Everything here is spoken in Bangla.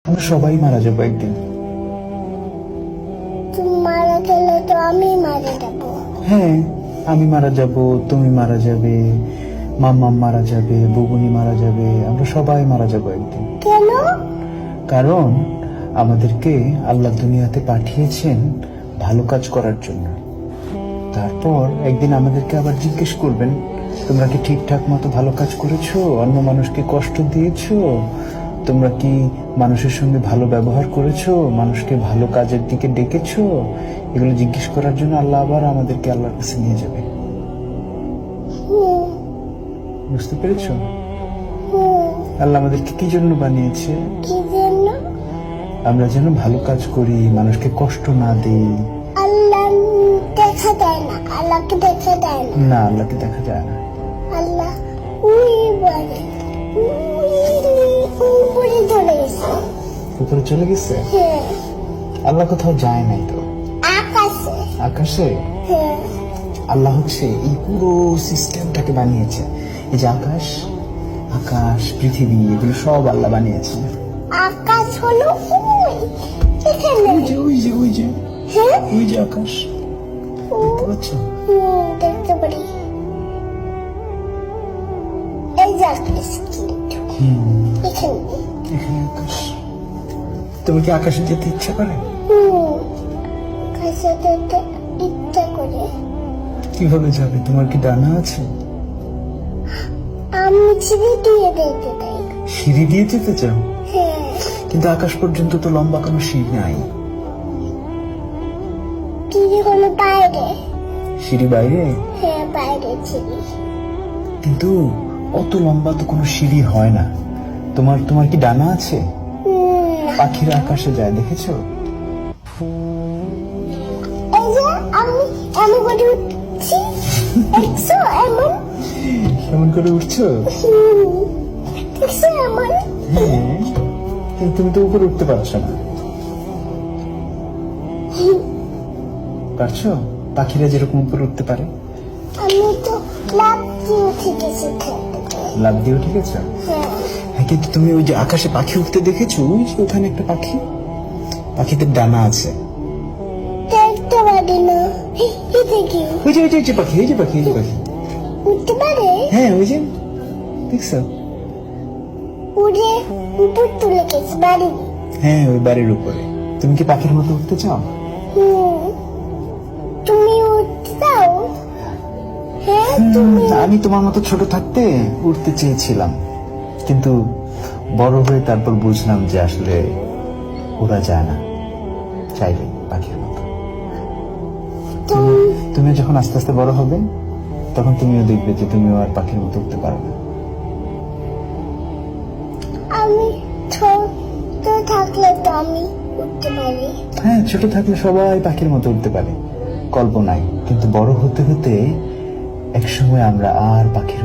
আমরা সবাই মারা যাবো একদিন। তুমি মারা গেলে তো আমি মারা যাবো। হ্যাঁ, আমি মারা যাব, তুমি মারা যাবে, মাম্মা মারা যাবে, বুবুনি মারা যাবে, আমরা সবাই মারা যাবো একদিন। কেন? কারণ আমাদেরকে আল্লাহ দুনিয়াতে পাঠিয়েছেন ভালো কাজ করার জন্য। তারপর একদিন আমাদেরকে আবার জিজ্ঞেস করবেন, তোমরা কি ঠিকঠাক মতো ভালো কাজ করেছো? অন্য মানুষকে কষ্ট দিয়েছো? তোমরা কি মানুষের সঙ্গে ভালো ব্যবহার করেছো? মানুষকে ভালো কাজের দিকে ডেকেছো? এগুলো জিজ্ঞেস করার জন্য আল্লাহ আবার আমাদেরকে আল্লাহর কাছে নিয়ে যাবে। বুঝতে পেরেছো? আল্লাহ আমাদেরকে কি জন্য বানিয়েছে? কি জন্য? আমরা যেন ভালো কাজ করি, মানুষকে কষ্ট না দিই। আল্লাহ দেখা দেয় না, আল্লাহকে দেখা দেয় না। না, আল্লাহকে দেখা যায় না। আল্লাহ উই বলে, উপরে চলে গেছে। উপরে চলে গেছে? হ্যাঁ, আল্লাহ কোথাও যায় নাই তো। আকাশে। আকাশে? হ্যাঁ, আল্লাহ হচ্ছে এই পুরো সিস্টেমটাকে বানিয়েছে। এই যে আকাশ, আকাশ, পৃথিবী, এগুলো সব আল্লাহ বানিয়েছে। আকাশ হলো ওই এখানে। ওই যে ওই যে ওই যে হ্যাঁ, ওই যে আকাশ, দেখতে পাচ্ছ? দেখতে পারি। এই যে আকাশ কিন্তু এখানে। এখানে আকাশ। তোমার কি আকাশে যেতে ইচ্ছা করে? আকাশে যেতে ইচ্ছা করে। কিভাবে যাবে? তোমার কি ডানা আছে? আমি ছিঁড়ে দিয়ে দেখতে চাই। সিঁড়ি দিয়ে যেতে চাও? হ্যাঁ, কিন্তু আকাশ পর্যন্ত তো লম্বা কোনো সিঁড়ি নাই। চিড়ি হলো বাইরে। সিঁড়ি বাইরে? হ্যাঁ, বাইরে চিড়ি। কিন্তু অত লম্বা তো কোনো সিঁড়ি হয় না। তোমার কি ডানা আছে? পাখিরা আকাশে যায়, দেখেছো? এই যে আমি এমন করে উঠছি, দেখছো? এমন কেমন করে উঠছো? দেখছো এমন? হ্যাঁ, কিন্তু তুমি তো উপরে উঠতে পারছো না। পারছো? পাখিরা যেরকম উপরে উঠতে পারে। আমি তো লাফ দিয়ে উঠে গেছি এখান থেকে। লাফ দিয়ে উঠে গেছো? হ্যাঁ, হ্যাঁ, কিন্তু তুমি ওই যে আকাশে পাখি উঠতে দেখেছো? ওই যে ওখানে একটা পাখি, পাখিদের ডানা আছে। দেখতে পারি না। এই দেখি ওই যে ওই যে ওই যে পাখি, এই যে পাখি, এই যে পাখি। উঠতে পারে। হ্যাঁ, ওই যে দেখছো? উড়ে উপর তুলে গেছে বাড়ি। হ্যাঁ, ওই বাড়ির উপরে। তুমি কি পাখির মতো উঠতে চাও? তুমি উঠতে চাও? হ্যাঁ, তুমি। আমি তোমার মতো ছোট থাকতে উঠতে চেয়েছিলাম, কিন্তু বড় হয়ে তারপর বুঝলাম যে আসলে ওরা যায় না চাইলে পাখির মতো। তুমি যখন আস্তে আস্তে বড় হবে তখন তুমিও দেখবে যে তুমিও আর পাখির মতো উঠতে পারবে না। আমি ছোট থাকলে তো আমি উঠতে পারি। হ্যাঁ, ছোট থাকলে সবাই পাখির মতো উঠতে পারে কল্পনায়, কিন্তু বড় হতে হতে একসময় আমরা আর পাখির